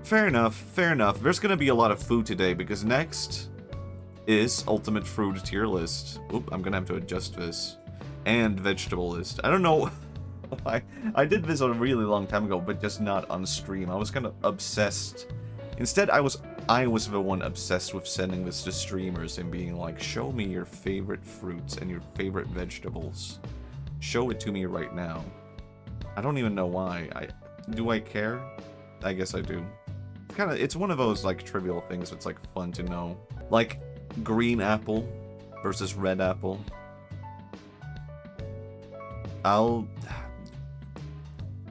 Fair enough, fair enough. There's gonna be a lot of food today, because next is Ultimate Food Tier List. Oop, I'm gonna have to adjust this. And Vegetable List. I don't know why. I did this a really long time ago, but just not on stream. I was kind of obsessed. Instead, I was the one obsessed with sending this to streamers and being like, show me your favorite fruits and your favorite vegetables. Show it to me right now. I don't even know why. Do I care? I guess I do. It's one of those like trivial things that's like fun to know. Like green apple versus red apple. I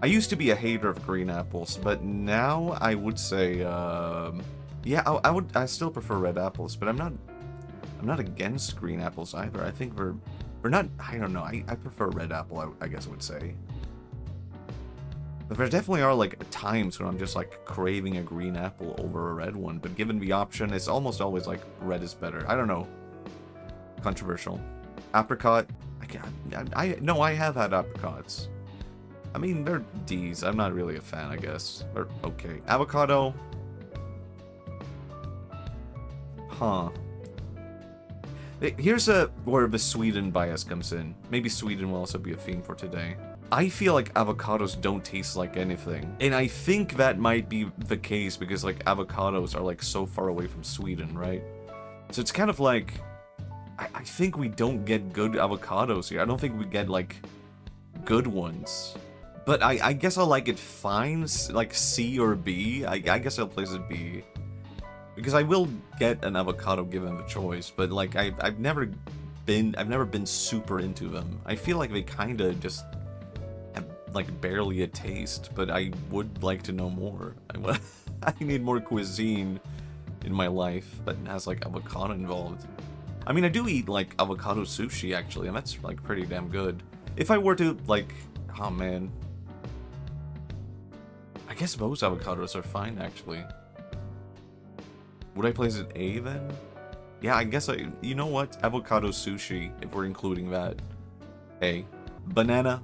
used to be a hater of green apples, but now I would say yeah, I still prefer red apples, but I'm not against green apples either. I think we're not, I don't know. I prefer red apple, I guess I would say. But there definitely are, like, times when I'm just, like, craving a green apple over a red one. But given the option, it's almost always, like, red is better. I don't know. Controversial. Apricot. No, I have had apricots. I mean, they're D's. I'm not really a fan, I guess. They're okay. Avocado. Huh. Here's where the Sweden bias comes in. Maybe Sweden will also be a theme for today. I feel like avocados don't taste like anything. And I think that might be the case because, like, avocados are, like, so far away from Sweden, right? So it's kind of like... I think we don't get good avocados here. I don't think we get, like, good ones. But I guess I'll like it fine. Like, C or B. I guess I'll place it B. Because I will get an avocado given the choice. But, like, I've never been super into them. I feel like they kind of just... like barely a taste, but I would like to know more. I need more cuisine in my life that has like avocado involved. I mean, I do eat like avocado sushi actually, and that's like pretty damn good. If I were to like, oh man, I guess those avocados are fine actually. Would I place it A then? Yeah, I guess you know what? Avocado sushi, if we're including that. A. Banana.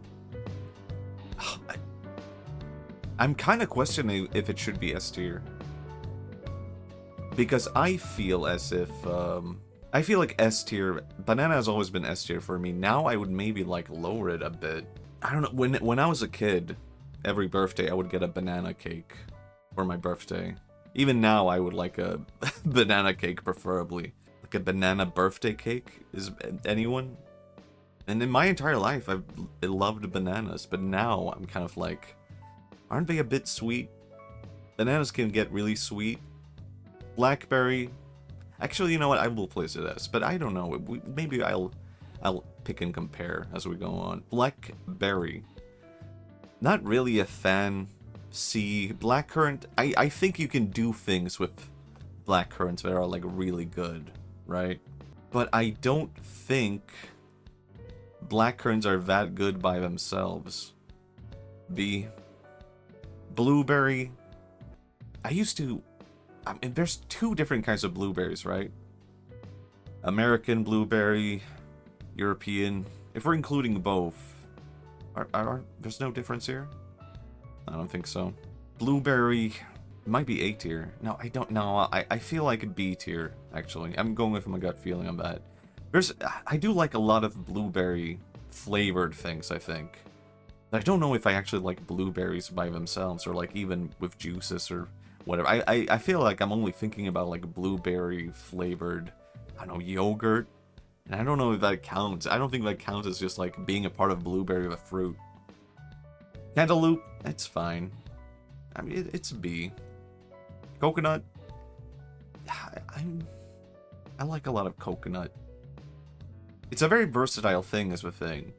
I'm kind of questioning if it should be S tier. Because I feel as if, I feel like S tier, banana has always been S tier for me. Now I would maybe like lower it a bit. I don't know, when I was a kid, every birthday I would get a banana cake for my birthday. Even now I would like a banana cake preferably. Like a banana birthday cake, is anyone? And in my entire life, I've loved bananas, but now I'm kind of like, aren't they a bit sweet? Bananas can get really sweet. Blackberry. Actually, you know what? I will place it as, but I don't know. Maybe I'll pick and compare as we go on. Blackberry. Not really a fan. C. Blackcurrant. I think you can do things with blackcurrants that are like really good, right? But I don't think blackcurrants are that good by themselves. B. Blueberry. I mean, there's two different kinds of blueberries, right? American blueberry, European. If we're including both, there's no difference here? I don't think so. Blueberry might be A tier. No, I don't know. I feel like B tier, actually. I'm going with my gut feeling on that. I do like a lot of blueberry flavored things, I think. I don't know if I actually like blueberries by themselves or like even with juices or whatever. I feel like I'm only thinking about like blueberry flavored, I don't know, yogurt. And I don't know if that counts. I don't think that counts as just like being a part of blueberry with fruit. Cantaloupe, it's fine. I mean, it's a B. Coconut, I like a lot of coconut. It's a very versatile thing, is the thing.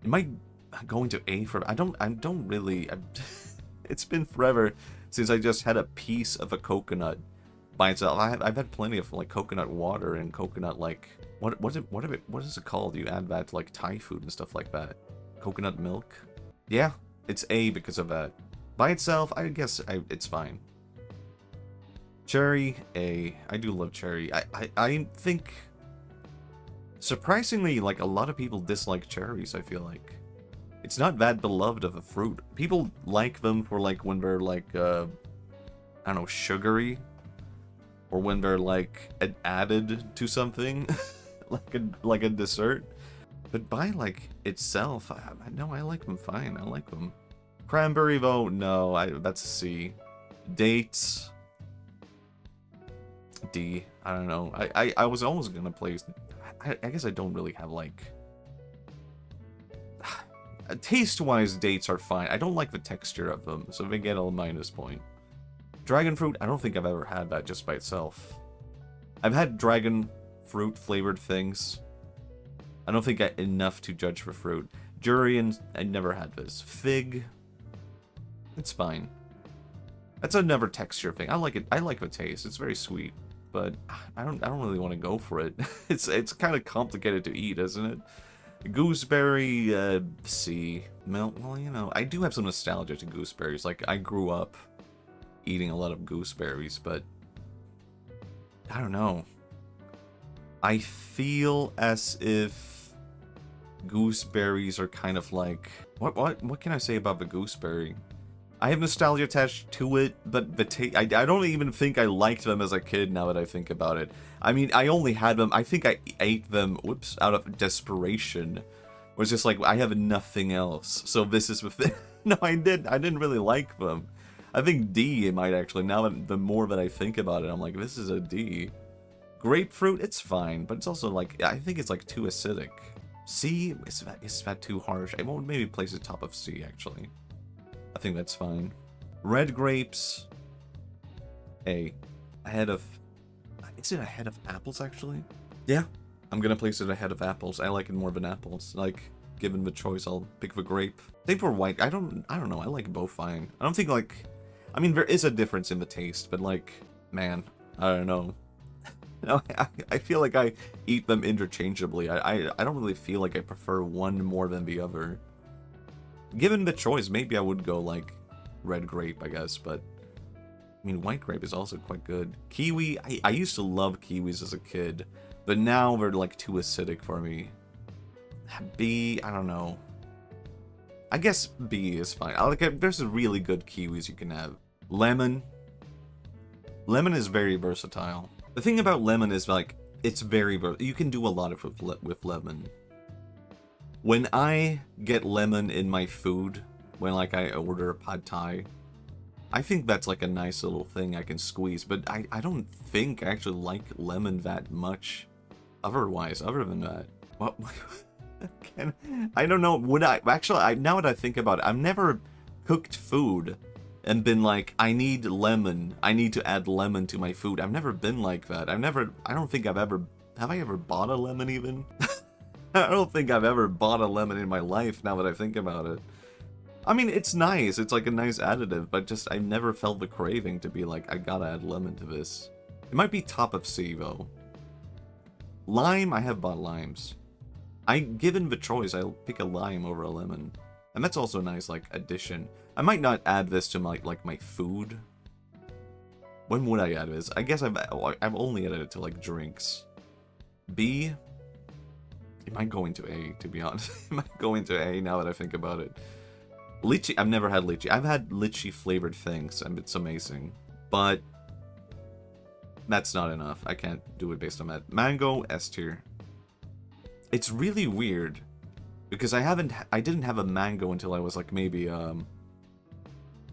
It might go into A for... I don't really... It's been forever since I just had a piece of a coconut by itself. I've had plenty of like coconut water and coconut like... What is it called? You add that to like Thai food and stuff like that. Coconut milk? Yeah, it's A because of that. By itself, I guess it's fine. Cherry, A. I do love cherry. I think... Surprisingly, like, a lot of people dislike cherries, I feel like. It's not that beloved of a fruit. People like them for, like, when they're, like, I don't know, sugary, or when they're like added to something, like a dessert. But by like itself, no, I like them fine. I like them. Cranberry though, no, that's a C. Dates, D. I don't know. I was almost gonna place. I guess I don't really have like. Taste-wise, dates are fine. I don't like the texture of them, so they get a minus point. Dragon fruit, I don't think I've ever had that just by itself. I've had dragon fruit flavored things. I don't think enough to judge for fruit. Durian, I never had this. Fig, it's fine. That's another texture thing. I like it. I like the taste. It's very sweet, but I don't really want to go for it. It's kind of complicated to eat, isn't it? Gooseberry, C. Well, you know, I do have some nostalgia to gooseberries. Like, I grew up eating a lot of gooseberries, but I don't know. I feel as if gooseberries are kind of like... What can I say about the gooseberry? I have nostalgia attached to it, but the I don't even think I liked them as a kid now that I think about it. I mean, I only had them, I think I ate them, whoops, out of desperation. It was just like, I have nothing else, so this is the thing. No, I didn't really like them. I think D might actually, now that the more that I think about it, I'm like, this is a D. Grapefruit, it's fine, but it's also like, I think it's like too acidic. C, is that too harsh? I won't maybe place it top of C, actually. I think that's fine. Red grapes, A. Ahead of... Is it ahead of apples, actually? Yeah. I'm gonna place it ahead of apples. I like it more than apples. Like, given the choice, I'll pick the grape. Same for white. I don't know. I like both fine. I don't think, like... I mean, there is a difference in the taste, but, like, man, I don't know. No, I feel like I eat them interchangeably. I don't really feel like I prefer one more than the other. Given the choice, maybe I would go, like, red grape, I guess, but... I mean, white grape is also quite good. Kiwi, I used to love kiwis as a kid, but now they're, like, too acidic for me. B, I don't know. I guess B is fine. There's really good kiwis you can have. Lemon. Lemon is very versatile. The thing about lemon is, like, it's very you can do a lot of with lemon. When I get lemon in my food, when, like, I order a pad thai, I think that's, like, a nice little thing I can squeeze, but I don't think I actually like lemon that much other than that. What? I don't know, would I? Actually, now that I think about it, I've never cooked food and been like, I need lemon, I need to add lemon to my food. I've never been like that. I don't think I've ever, have I ever bought a lemon even? I don't think I've ever bought a lemon in my life, now that I think about it. I mean, it's nice, it's like a nice additive, but just, I've never felt the craving to be like, I gotta add lemon to this. It might be top of C, though. Lime, I have bought limes. Given the choice, I'll pick a lime over a lemon. And that's also a nice, like, addition. I might not add this to my, like, my food. When would I add this? I guess I've only added it to, like, drinks. B? It might go into A, to be honest. It might go into A now that I think about it. Lychee, I've never had lychee. I've had lychee flavored things, and it's amazing. But that's not enough. I can't do it based on that. Mango, S tier. It's really weird because I didn't have a mango until I was like maybe how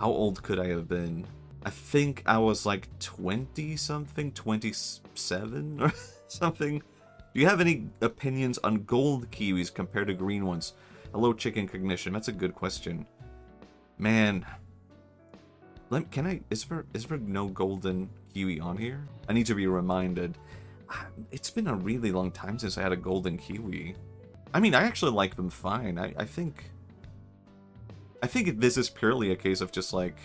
old could I have been? I think I was like 20 something, 27 or something. Do you have any opinions on gold kiwis compared to green ones? Hello, Chicken Cognition. That's a good question. Man, is there no golden kiwi on here? I need to be reminded. It's been a really long time since I had a golden kiwi. I mean, I actually like them fine. I think this is purely a case of just like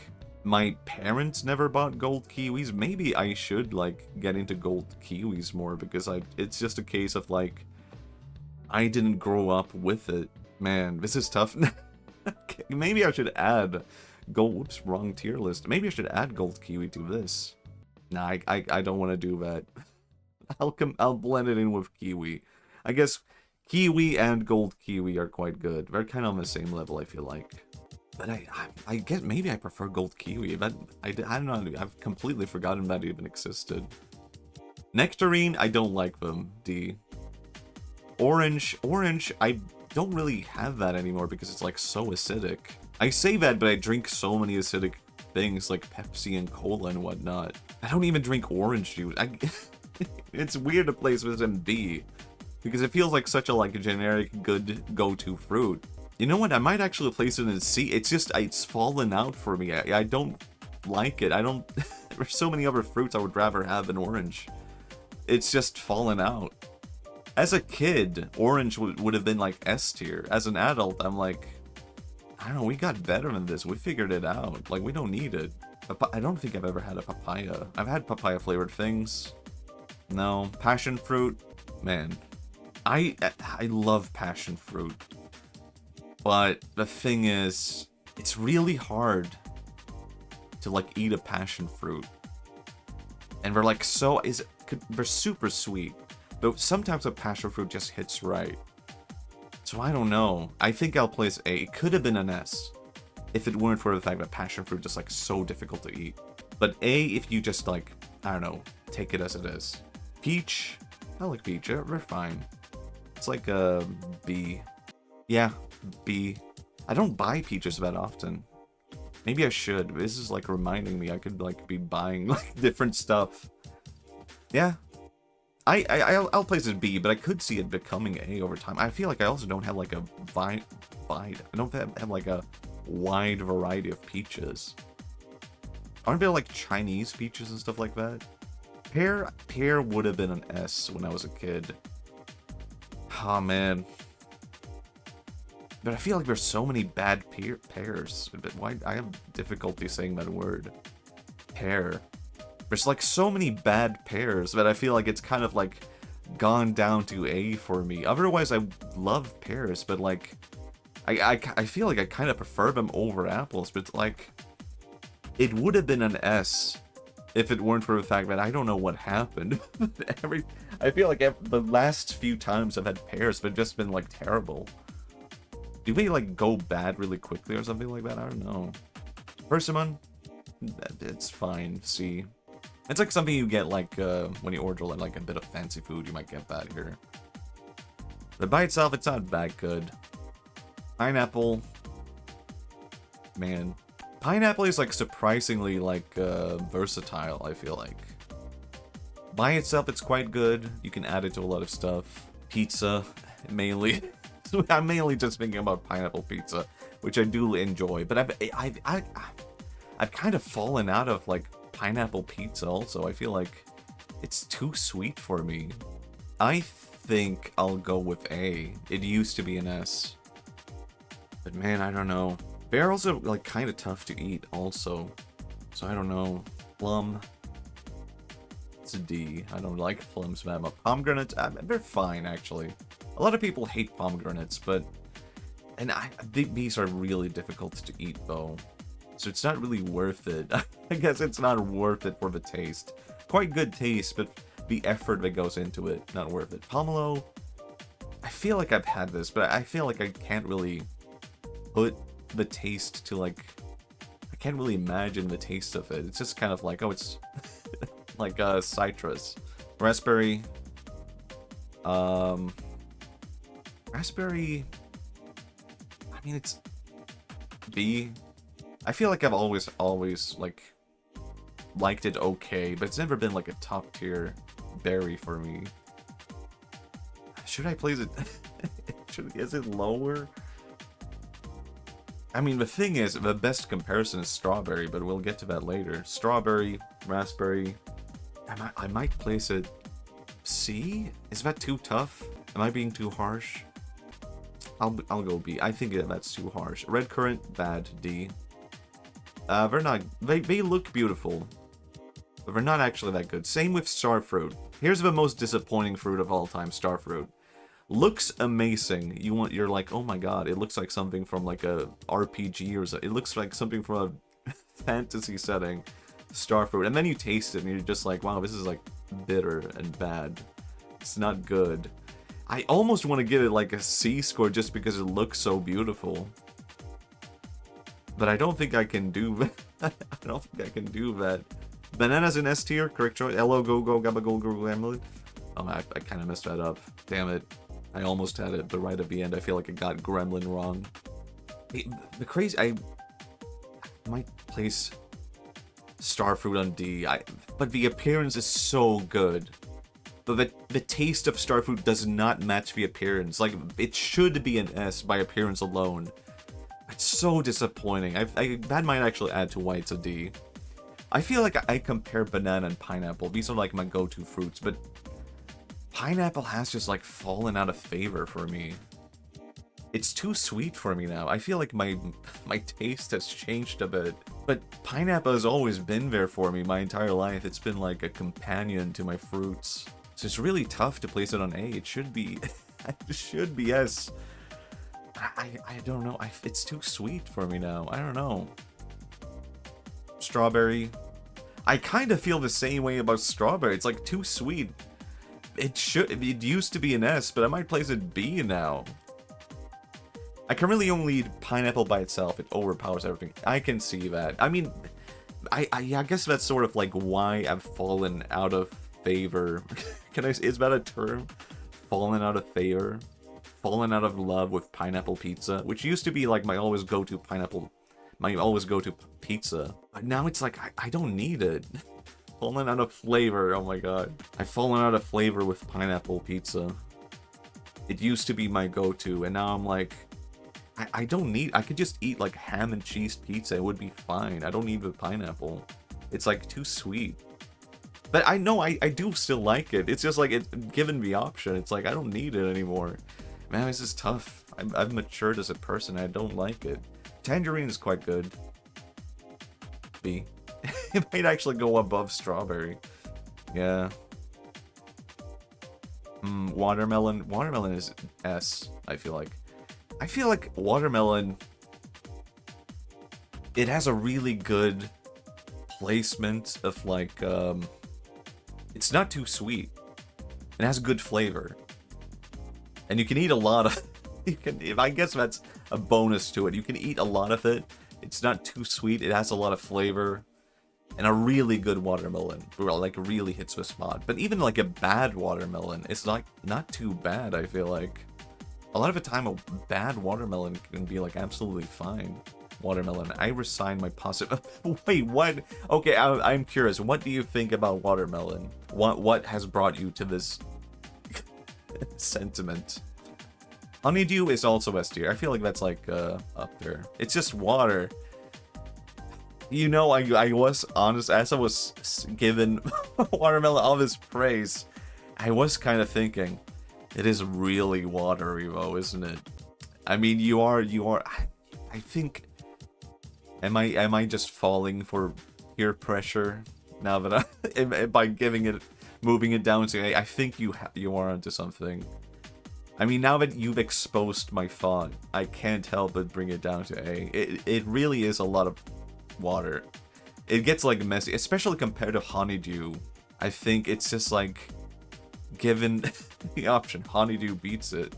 my parents never bought gold kiwis. Maybe I should like get into gold kiwis more because it's just a case of like I didn't grow up with it. Man, this is tough. Maybe I should add gold. Whoops, wrong tier list. Maybe I should add gold kiwi to this. Nah, I don't want to do that. I'll blend it in with kiwi. I guess kiwi and gold kiwi are quite good. They're kind of on the same level, I feel like. But I get maybe I prefer gold kiwi, but I don't know, I've completely forgotten that even existed. Nectarine, I don't like them, D. Orange, I don't really have that anymore because it's like so acidic. I say that, but I drink so many acidic things like Pepsi and cola and whatnot. I don't even drink orange juice. It's weird to place this in B because it feels like such a like a generic good go-to fruit. You know what? I might actually place it in C. It's just it's fallen out for me. I don't like it. I don't. There's so many other fruits I would rather have than orange. It's just fallen out. As a kid, orange would have been like S tier. As an adult, I'm like, I don't know, we got better than this. We figured it out. Like, we don't need it. I don't think I've ever had a papaya. I've had papaya flavored things. No. Passion fruit, man. I love passion fruit. But the thing is, it's really hard to like eat a passion fruit. And we're like they're super sweet. But sometimes a passion fruit just hits right. So I don't know. I think I'll place A. It could have been an S if it weren't for the fact that passion fruit is like so difficult to eat. But A if you just like, I don't know, take it as it is. Peach, I like peach. They're fine. It's like a B. Yeah, B. I don't buy peaches that often. Maybe I should. This is like reminding me I could like be buying like different stuff. Yeah. I'll place it B, but I could see it becoming A over time. I feel like I also don't have like a I don't have like a wide variety of peaches. Aren't there like Chinese peaches and stuff like that? Pear would have been an S when I was a kid. Oh man. But I feel like there's so many bad pears. But why? I have difficulty saying that word. Pear. There's like so many bad pears that I feel like it's kind of like gone down to A for me. Otherwise, I love pears, but like I feel like I kind of prefer them over apples. But like it would have been an S if it weren't for the fact that I don't know what happened. I feel like the last few times I've had pears, they've just been like terrible. Do they like go bad really quickly or something like that? I don't know. Persimmon, it's fine. C. It's like something you get like when you order like a bit of fancy food. You might get that here. But by itself, it's not that good. Pineapple, man, pineapple is like surprisingly like versatile. I feel like by itself, it's quite good. You can add it to a lot of stuff. Pizza, mainly. I'm mainly just thinking about pineapple pizza, which I do enjoy. But I've kind of fallen out of like pineapple pizza also. I feel like it's too sweet for me. I think I'll go with A. It used to be an S. But man, I don't know. They're also like kind of tough to eat also. So I don't know. Plum. It's a D. I don't like plums that much. Pomegranates, they're fine actually. A lot of people hate pomegranates, but... And I think these are really difficult to eat though. So it's not really worth it. I guess it's not worth it for the taste. Quite good taste, but the effort that goes into it, not worth it. Pomelo, I feel like I've had this, but I feel like I can't really put the taste to like... I can't really imagine the taste of it. It's just kind of like, oh, it's like citrus. Raspberry. Raspberry... I mean, it's B. I feel like I've always like liked it okay, but it's never been like a top tier berry for me. Should I place it? Is it lower? I mean, the thing is, the best comparison is strawberry, but we'll get to that later. Strawberry, raspberry. I might place it C? Is that too tough? Am I being too harsh? I'll go B. I think that's too harsh. Red currant, bad. D. They're not. They look beautiful, but they're not actually that good. Same with starfruit. Here's the most disappointing fruit of all time. Starfruit looks amazing. You're like, oh my god, it looks like something from like a RPG or something. It looks like something from a fantasy setting. Starfruit, and then you taste it, and you're just like, wow, this is like bitter and bad. It's not good. I almost want to give it like a C score just because it looks so beautiful. But I don't think I can do I don't think I can do that. Bananas in S tier, correct choice. Hello, go, go, gabba, go, go, Gremlin. Oh, I kind of messed that up. Damn it. I almost had it, but right at the end, I feel like I got Gremlin wrong. The crazy... I might place Starfruit on D, but the appearance is so good. But the taste of Starfruit does not match the appearance. Like, it should be an S by appearance alone. It's so disappointing. That might actually add to why it's a D. I feel like I compare banana and pineapple. These are like my go-to fruits, but pineapple has just like fallen out of favor for me. It's too sweet for me now. I feel like my taste has changed a bit. But pineapple has always been there for me my entire life. It's been like a companion to my fruits. So it's really tough to place it on A. It should be... it should be S. I don't know. It's too sweet for me now. I don't know. Strawberry. I kind of feel the same way about strawberry. It's like too sweet. It used to be an S, but I might place it B now. I can really only eat pineapple by itself. It overpowers everything. I can see that. I mean, I guess that's sort of like why I've fallen out of favor. Is that a term? Fallen out of favor? Fallen out of love with pineapple pizza, which used to be like my always go-to pizza. But now it's like, I don't need it. Fallen out of flavor, oh my god. I've fallen out of flavor with pineapple pizza. It used to be my go-to, and now I'm like, I don't need... I could just eat like ham and cheese pizza, it would be fine. I don't need the pineapple. It's like too sweet. But I know I do still like it. It's just like, given the option, it's like I don't need it anymore. Man, this is tough. I've matured as a person, I don't like it. Tangerine is quite good. B. It might actually go above strawberry. Yeah. Watermelon. Watermelon is S, I feel like. I feel like watermelon... It has a really good placement of like... It's not too sweet. It has good flavor. And you can eat a lot of... I guess that's a bonus to it. You can eat a lot of it. It's not too sweet. It has a lot of flavor. And a really good watermelon. Like, really hits the spot. But even like a bad watermelon, it's like not too bad, I feel like. A lot of the time, a bad watermelon can be like absolutely fine. Watermelon. I resign my positive... Wait, what? Okay, I'm curious. What do you think about watermelon? What has brought you to this sentiment? Honeydew is also S tier. I feel like that's like up there. It's just water. You know, I was honest, as I was given watermelon all this praise, I was kind of thinking, it is really watery though, isn't it? I mean, you are, I think, am I just falling for peer pressure now that by moving it down to A? I think you are onto something. I mean, now that you've exposed my thought, I can't help but bring it down to A. It really is a lot of water. It gets like messy, especially compared to honeydew. I think it's just like, given the option, honeydew beats it.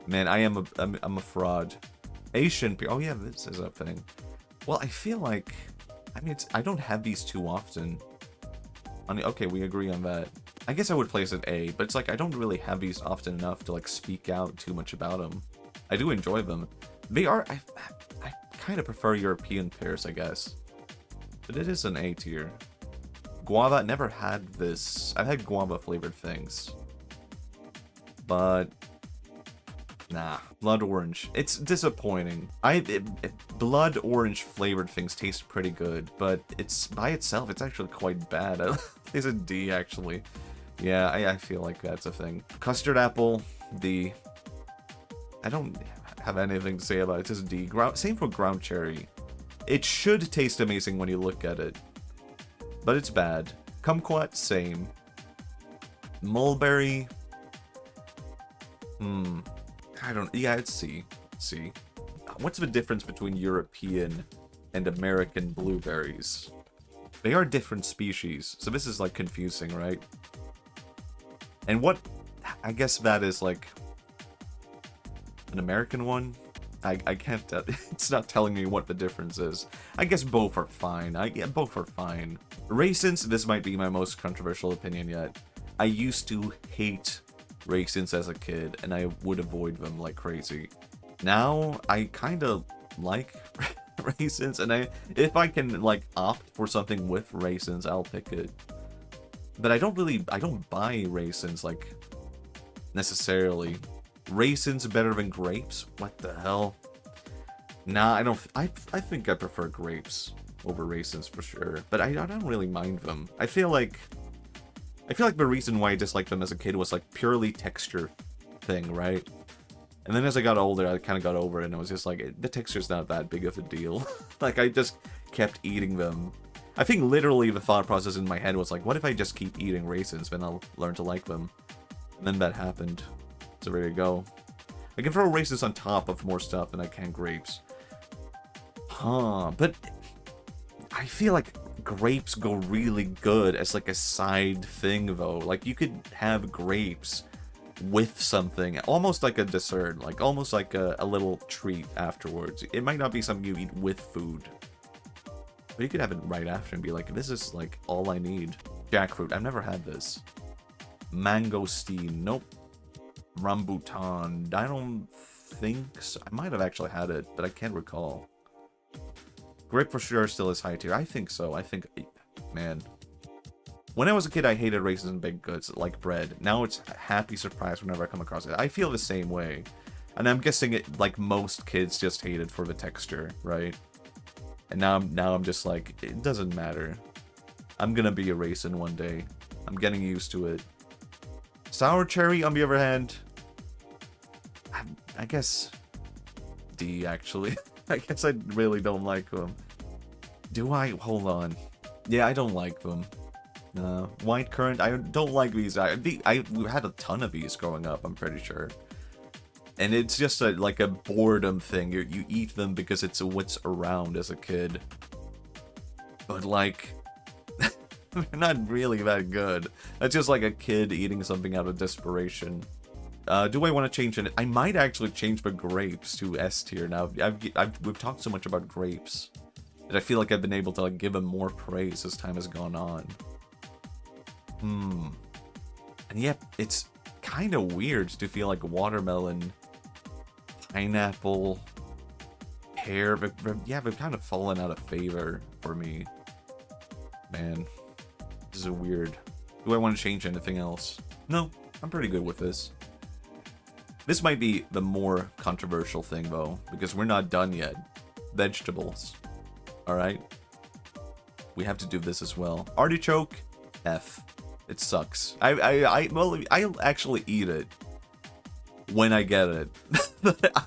Man, I'm a fraud. Asian peer. Oh yeah, this is a thing. Well, I feel like, I mean, I don't have these too often. Okay, we agree on that. I guess I would place it A, but it's like I don't really have these often enough to like speak out too much about them. I do enjoy them. They are, I kind of prefer European pears, I guess. But it is an A tier. Guava, never had this. I've had guava flavored things. But nah, blood orange. It's disappointing. Blood orange flavored things taste pretty good, but it's by itself, it's actually quite bad. It's a D actually. Yeah, I feel like that's a thing. Custard apple, D. I don't have anything to say about it. It's just D. Same for ground cherry. It should taste amazing when you look at it, but it's bad. Kumquat, same. Mulberry. I don't... Yeah, it's C. C. What's the difference between European and American blueberries? They are different species, so this is like confusing, right? And what... I guess that is like... an American one? I can't, it's not telling me what the difference is. I guess both are fine. Yeah, both are fine. Raisins, this might be my most controversial opinion yet. I used to hate raisins as a kid, and I would avoid them like crazy. Now, I kind of like raisins, and if I can, like, opt for something with raisins, I'll pick it. But I don't buy raisins, like, necessarily. Raisins better than grapes? What the hell? Nah, I think I prefer grapes over raisins for sure. But I don't really mind them. I feel like the reason why I disliked them as a kid was like purely texture thing, right? And then as I got older, I kind of got over it, and it was just like, the texture's not that big of a deal. Like, I just kept eating them. I think literally the thought process in my head was like, what if I just keep eating raisins, then I'll learn to like them. And then that happened. So there you go. I can throw raisins on top of more stuff than I can grapes. Huh, but I feel like grapes go really good as like a side thing though. Like you could have grapes with something, almost like a dessert, like almost like a little treat afterwards. It might not be something you eat with food, but you could have it right after and be like, this is like all I need. Jackfruit, I've never had this. Mangosteen, nope. Rambutan, I don't think so. I might have actually had it, but I can't recall. Grape for sure still is high tier. I think so. I think, man. When I was a kid, I hated raisins and baked goods like bread. Now it's a happy surprise whenever I come across it. I feel the same way. And I'm guessing it, like most kids just hate it for the texture, right? And now I'm just like, it doesn't matter. I'm gonna be a raisin one day. I'm getting used to it. Sour cherry, on the other hand, I guess D, actually. I guess I really don't like them. Do I? Hold on. Yeah, I don't like them. White currant, I don't like these. We had a ton of these growing up, I'm pretty sure. And it's just like a boredom thing. You eat them because it's what's around as a kid. But like, they're not really that good. That's just like a kid eating something out of desperation. Do I want to change it? I might actually change the grapes to S tier now. We've talked so much about grapes that I feel like I've been able to like give them more praise as time has gone on. And yet, it's kind of weird to feel like watermelon, pineapple, pear, but yeah, they've kind of fallen out of favor for me. Man, this is weird. Do I want to change anything else? No, I'm pretty good with this. This might be the more controversial thing, though, because we're not done yet. Vegetables. Alright? We have to do this as well. Artichoke, F. It sucks. Well, I'll actually eat it when I get it.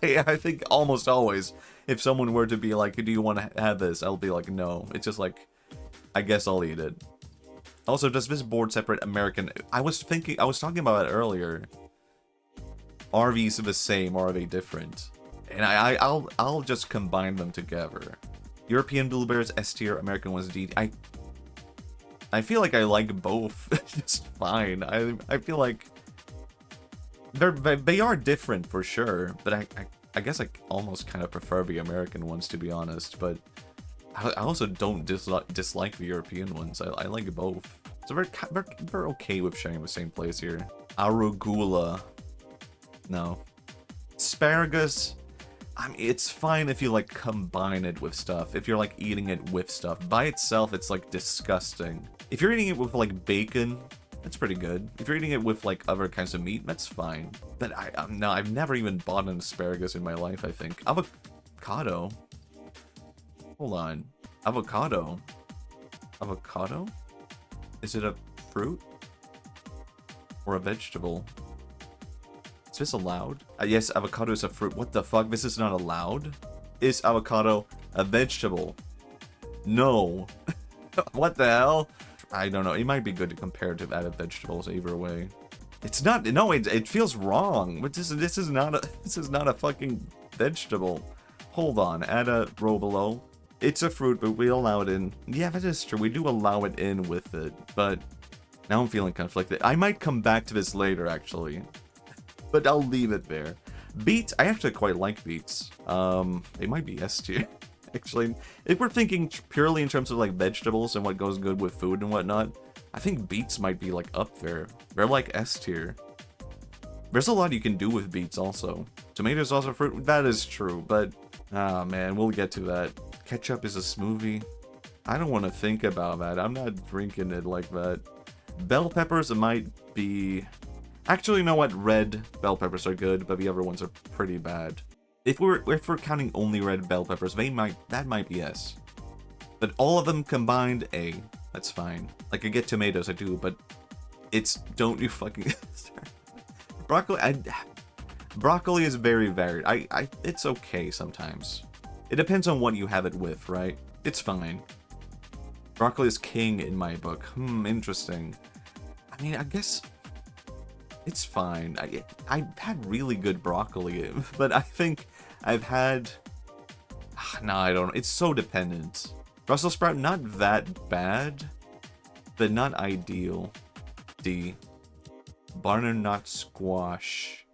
I think almost always, if someone were to be like, do you want to have this? I'll be like, no. It's just like, I guess I'll eat it. Also, does this board separate American? I was talking about it earlier. Are these the same or are they different? And I'll just combine them together. European blueberries S tier, American ones D. I feel like I like both just fine. I feel like they are different for sure, but I guess I almost kind of prefer the American ones, to be honest. But I also don't dislike the European ones. I like both. So we're okay with sharing the same place here. Arugula. No. Asparagus, I mean, it's fine if you, like, combine it with stuff. If you're, like, eating it with stuff. By itself, it's, like, disgusting. If you're eating it with, like, bacon, that's pretty good. If you're eating it with, like, other kinds of meat, that's fine. But no, I've never even bought an asparagus in my life, I think. Avocado? Hold on. Avocado? Avocado? Is it a fruit? Or a vegetable? Is this allowed? Yes, avocado is a fruit. What the fuck? This is not allowed? Is avocado a vegetable? No. What the hell? I don't know. It might be good to compare to other vegetables either way. It's not. No, it feels wrong. But this is not a fucking vegetable. Hold on. Add a row below. It's a fruit, but we allow it in. Yeah, that is true. We do allow it in with it, but now I'm feeling conflicted. I might come back to this later, actually. But I'll leave it there. Beets, I actually quite like beets. They might be S tier. Actually, if we're thinking purely in terms of like vegetables and what goes good with food and whatnot, I think beets might be like up there. They're like S tier. There's a lot you can do with beets also. Tomatoes also fruit, that is true, but ah man, we'll get to that. Ketchup is a smoothie. I don't want to think about that. I'm not drinking it like that. Bell peppers might be... Actually, you know what? Red bell peppers are good, but the other ones are pretty bad. If we're counting only red bell peppers, that might be S. But all of them combined, A. That's fine. Like, I get tomatoes, I do, but it's... Don't you fucking... Broccoli... Broccoli is very varied. It's okay sometimes. It depends on what you have it with, right? It's fine. Broccoli is king in my book. Interesting. I mean, I guess... It's fine. I've had really good broccoli, but I think I've had... No, I don't know. It's so dependent. Brussels sprout, not that bad, but not ideal. D. Butternut squash.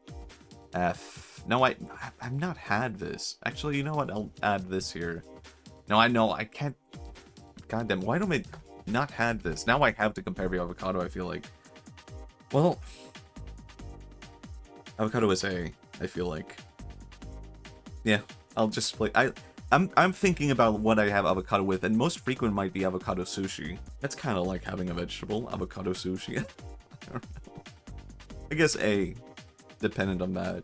F. No, I've not had this. Actually, you know what? I'll add this here. No, I know. I can't... Goddamn, why don't I not had this? Now I have to compare the avocado, I feel like. Well... Avocado is A, I feel like. Yeah, I'll just play... I'm thinking about what I have avocado with, and most frequent might be avocado sushi. That's kind of like having a vegetable, avocado sushi. I don't know. I guess A, dependent on that.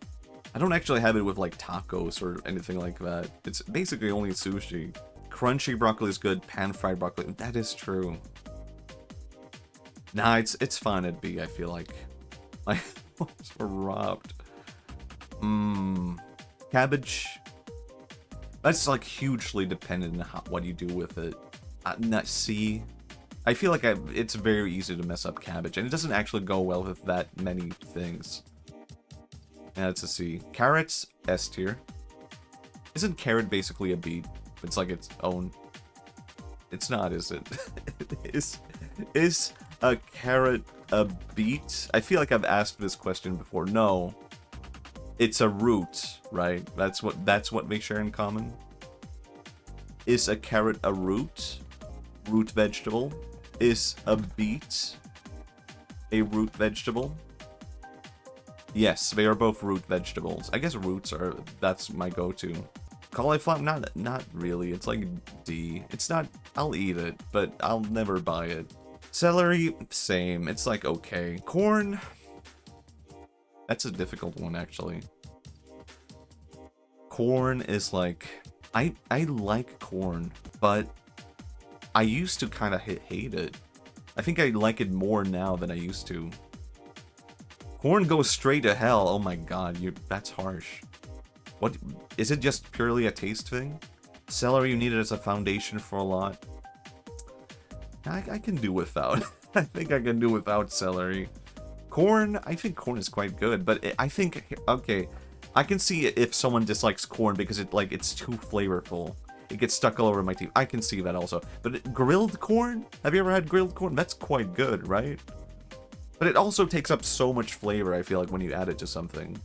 I don't actually have it with like tacos or anything like that. It's basically only sushi. Crunchy broccoli is good, pan-fried broccoli, that is true. Nah, it's fine at B, I feel like. I was robbed. Cabbage. That's like hugely dependent on what you do with it. Not C. I feel like it's very easy to mess up cabbage, and it doesn't actually go well with that many things. Yeah, it's a C. Carrots, S tier. Isn't carrot basically a beet? It's like its own. It's not, is it? Is a carrot a beet? I feel like I've asked this question before. No. It's a root, right? That's what they share in common. Is a carrot a root? Root vegetable? Is a beet a root vegetable? Yes, they are both root vegetables. I guess roots are... That's my go-to. Cauliflower? Not really. It's like D. It's not... I'll eat it, but I'll never buy it. Celery? Same. It's like okay. Corn? That's a difficult one, actually. Corn is like... I like corn, but I used to kind of hate it. I think I like it more now than I used to. Corn goes straight to hell. Oh my god, that's harsh. What is it? Just purely a taste thing? Celery, you need it as a foundation for a lot. I can do without. I think I can do without celery. Corn, I think corn is quite good, but I think okay, I can see if someone dislikes corn because it's too flavorful. It gets stuck all over my teeth. I can see that also. But grilled corn? Have you ever had grilled corn? That's quite good, right? But it also takes up so much flavor, I feel like, when you add it to something.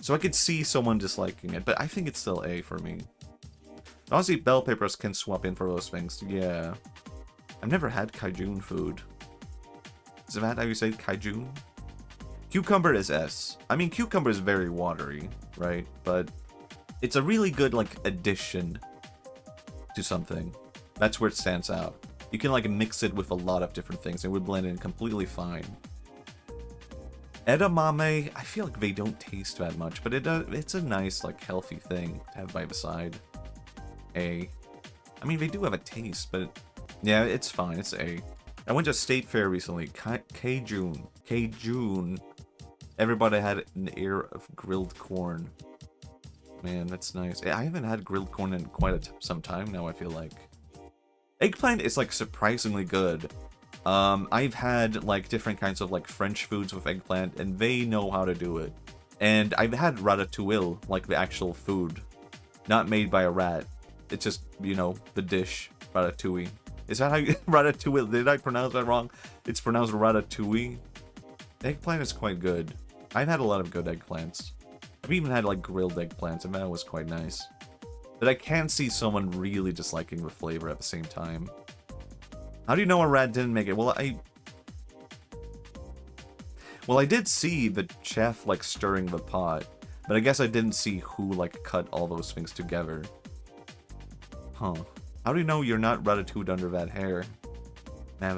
So I could see someone disliking it, but I think it's still A for me. Honestly, bell peppers can swap in for those things. Yeah. I've never had Cajun food. Is that how you say Cajun? Cucumber is S. I mean, cucumber is very watery, right? But it's a really good, like, addition to something. That's where it stands out. You can, like, mix it with a lot of different things. It would blend in completely fine. Edamame, I feel like they don't taste that much, but it's a nice, like, healthy thing to have by the side. A. I mean, they do have a taste, but yeah, it's fine. It's A. I went to State Fair recently. Cajun. Cajun. Everybody had an ear of grilled corn. Man, that's nice. I haven't had grilled corn in quite some time now, I feel like. Eggplant is, like, surprisingly good. I've had, like, different kinds of, like, French foods with eggplant, and they know how to do it. And I've had ratatouille, like, the actual food. Not made by a rat. It's just, you know, the dish, ratatouille. Is that how you... ratatouille? Did I pronounce that wrong? It's pronounced ratatouille. Eggplant is quite good. I've had a lot of good eggplants. I've even had like grilled eggplants, and that was quite nice. But I can't see someone really disliking the flavor at the same time. How do you know a rat didn't make it? Well, I did see the chef like stirring the pot, but I guess I didn't see who like cut all those things together. Huh. How do you know you're not ratatouille under that hair? Man,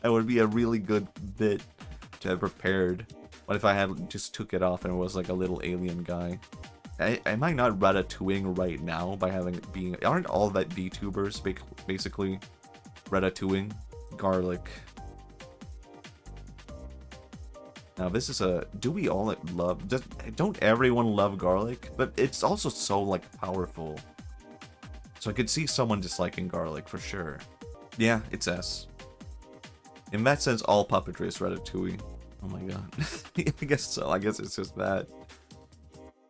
that would be a really good bit to have prepared. What if I had just took it off and it was like a little alien guy? Am I not ratatouilleing right now by being... Aren't all that VTubers basically ratatouilleing garlic? Now this is a... Do we all love... Don't everyone love garlic? But it's also so like powerful. So I could see someone disliking garlic for sure. Yeah, it's S. In that sense, all puppetry is ratatouille. Oh my god. I guess so. I guess it's just that.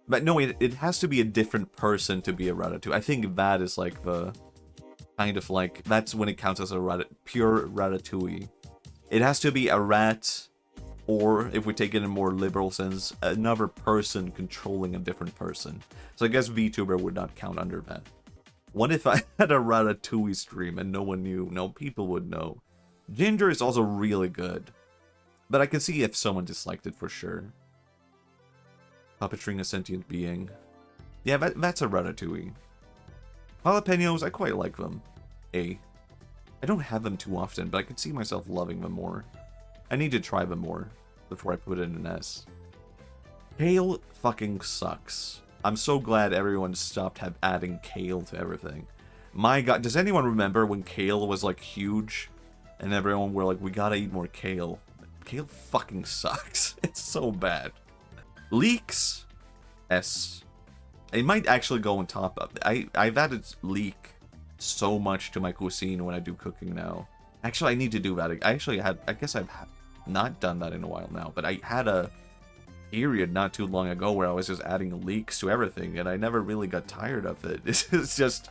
But no, it has to be a different person to be a ratatouille. I think that is like the... Kind of like... That's when it counts as a pure ratatouille. It has to be a rat, or, if we take it in a more liberal sense, another person controlling a different person. So I guess VTuber would not count under that. What if I had a ratatouille stream and no one knew? No, people would know. Ginger is also really good. But I can see if someone disliked it for sure. Puppetering a sentient being. Yeah, that's a ratatouille. Jalapenos, I quite like them. A. I don't have them too often, but I can see myself loving them more. I need to try them more before I put it in an S. Kale fucking sucks. I'm so glad everyone stopped adding kale to everything. My god, does anyone remember when kale was like huge? And everyone were like, we gotta eat more kale. Kale fucking sucks. It's so bad. Leeks. S. It might actually go on top of... I've added leek so much to my cuisine when I do cooking now. Actually, I need to do that. I guess I've not done that in a while now, but I had a period not too long ago where I was just adding leeks to everything, and I never really got tired of it. It's just...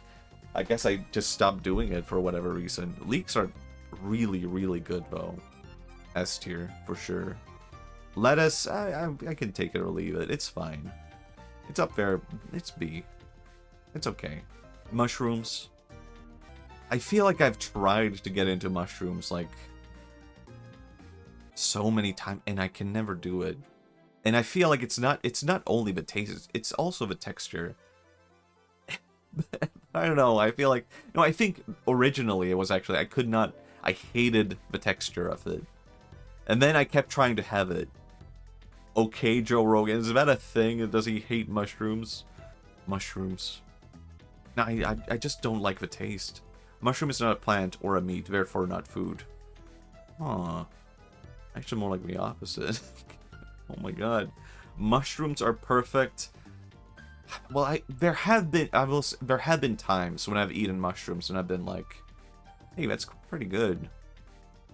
I guess I just stopped doing it for whatever reason. Leeks are really, really good, though. S tier, for sure. Lettuce, I can take it or leave it. It's fine. It's up there. It's B. It's okay. Mushrooms. I feel like I've tried to get into mushrooms, like, so many times, and I can never do it. And I feel like it's not only the taste, it's also the texture. I don't know, I feel like... No, I think originally it was actually... I hated the texture of it. And then I kept trying to have it. Okay, Joe Rogan, is that a thing? Does he hate mushrooms? Mushrooms. No, I just don't like the taste. Mushroom is not a plant or a meat, therefore not food. Aw. Actually more like the opposite. Oh my god. Mushrooms are perfect. Well, there have been times when I've eaten mushrooms and I've been like, hey, that's pretty good.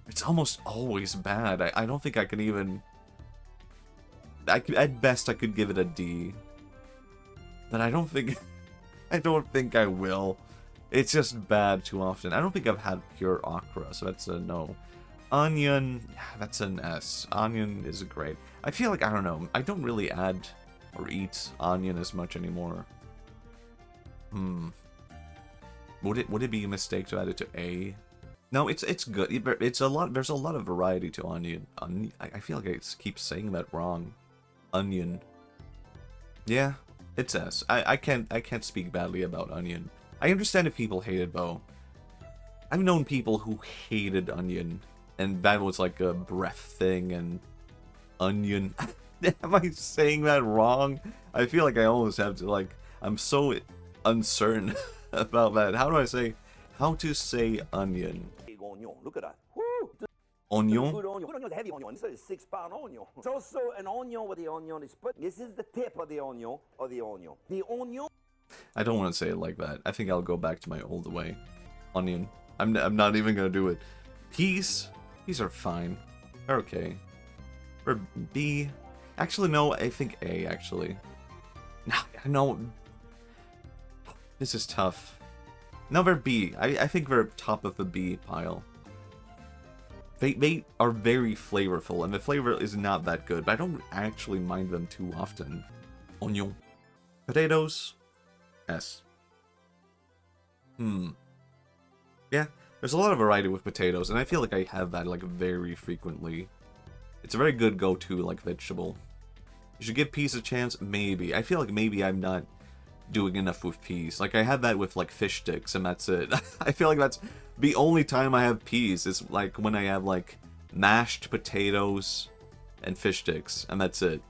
It's almost always bad. I don't think I can even... at best, I could give it a D. But I don't think... I don't think I will. It's just bad too often. I don't think I've had pure okra, so that's a no. Onion, that's an S. Onion is great. I feel like, I don't know, I don't really add or eat onion as much anymore. Would it be a mistake to add it to A? No, it's good. There's a lot of variety to onion. I feel like I keep saying that wrong. Onion. Yeah, it's S. I can't speak badly about onion. I understand if people hate it though. I've known people who hated onion, and that was like a breath thing, and onion. Am I saying that wrong? I feel like I almost have to, like, I'm so uncertain about that. How to say onion? Look at that. Woo! Onion? Good onion. Good onion is a heavy onion. This is a 6-pound onion. It's also an onion where the onion is put. This is the tip of the onion, The onion. I don't want to say it like that. I think I'll go back to my old way. Onion. I'm not even gonna do it. Peas? These are fine. They're okay. Or B. Actually, no, I think A, actually. No. This is tough. No, they're B. I think they're top of the B pile. They are very flavorful, and the flavor is not that good, but I don't actually mind them too often. Onion. Potatoes, S. Yeah, there's a lot of variety with potatoes, and I feel like I have that, like, very frequently. It's a very good go-to, like, vegetable. You should give peas a chance? Maybe. I feel like maybe I'm not doing enough with peas. Like, I had that with, like, fish sticks, and that's it. I feel like that's the only time I have peas, is, like, when I have, like, mashed potatoes and fish sticks, and that's it.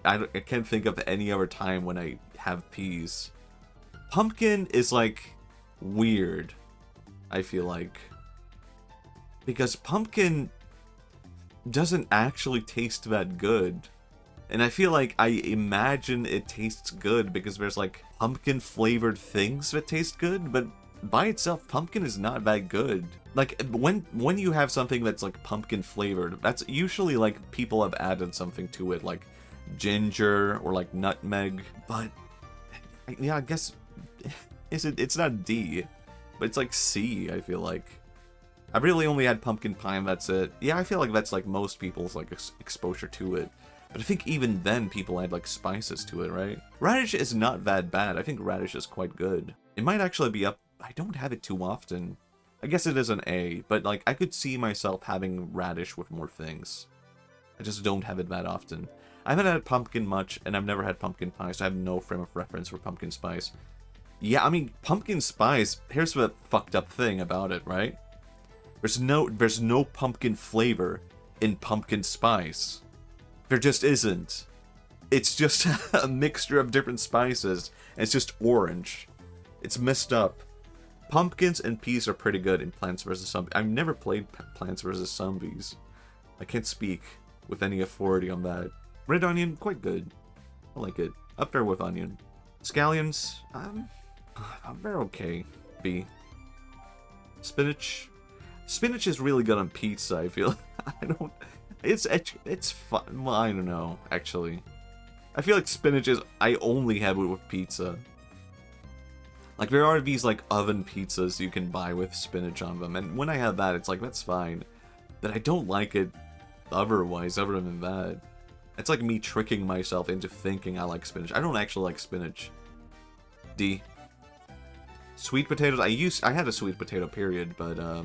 I can't think of any other time when I have peas. Pumpkin is, like, weird, I feel like. Because pumpkin doesn't actually taste that good. And I feel like I imagine it tastes good because there's, like, pumpkin-flavored things that taste good, but by itself, pumpkin is not that good. Like, when you have something that's, like, pumpkin-flavored, that's usually, like, people have added something to it, like ginger or, like, nutmeg. But, yeah, I guess it's not D, but it's, like, C, I feel like. I've really only had pumpkin pie and that's it. Yeah, I feel like that's, like, most people's, like, exposure to it. But I think even then people add, like, spices to it, right? Radish is not that bad. I think radish is quite good. It might actually be up. I don't have it too often. I guess it is an A, but, like, I could see myself having radish with more things. I just don't have it that often. I haven't had pumpkin much, and I've never had pumpkin pie, so I have no frame of reference for pumpkin spice. Yeah, I mean, pumpkin spice, here's the fucked up thing about it, right? There's no pumpkin flavor in pumpkin spice. There just isn't. It's just a mixture of different spices, and it's just orange. It's messed up. Pumpkins and peas are pretty good in Plants vs. Zombies. I've never played Plants vs. Zombies. I can't speak with any authority on that. Red onion, quite good. I like it. Up there with onion. Scallions, they're okay. B. Spinach. Spinach is really good on pizza, I feel. It's fun. Well, I don't know, actually. I feel like spinach is, I only have it with pizza. Like, there are these, like, oven pizzas you can buy with spinach on them, and when I have that, it's like, that's fine. But I don't like it otherwise, other than that. It's like me tricking myself into thinking I like spinach. I don't actually like spinach. D. Sweet potatoes, I had a sweet potato period, but, I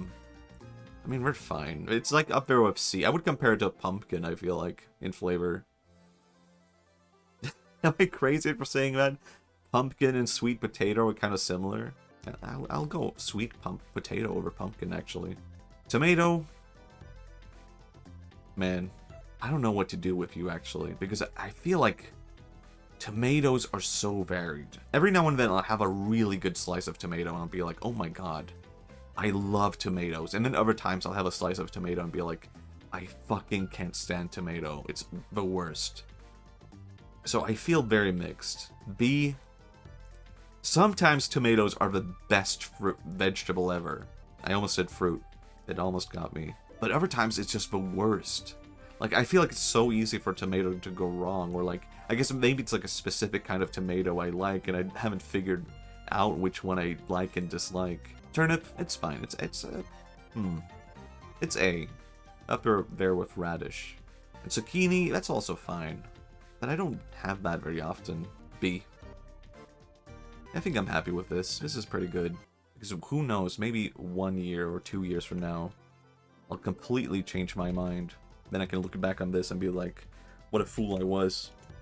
mean, we're fine. It's, like, up there with C. I would compare it to pumpkin, I feel like, in flavor. Am I crazy for saying that? Pumpkin and sweet potato are kind of similar. I'll go sweet potato over pumpkin, actually. Tomato. Man, I don't know what to do with you, actually, because I feel like tomatoes are so varied. Every now and then I'll have a really good slice of tomato and I'll be like, oh my god, I love tomatoes. And then other times I'll have a slice of tomato and be like, I fucking can't stand tomato. It's the worst. So I feel very mixed. B. Sometimes tomatoes are the best vegetable ever. I almost said fruit. It almost got me. But other times it's just the worst. Like, I feel like it's so easy for tomato to go wrong. Or, like, I guess maybe it's like a specific kind of tomato I like, and I haven't figured out which one I like and dislike. Turnip, it's fine. It's A. Up there with radish. And zucchini, that's also fine. But I don't have that very often. B. I think I'm happy with this. This is pretty good. Because who knows, maybe 1 year or 2 years from now, I'll completely change my mind. Then I can look back on this and be like, what a fool I was.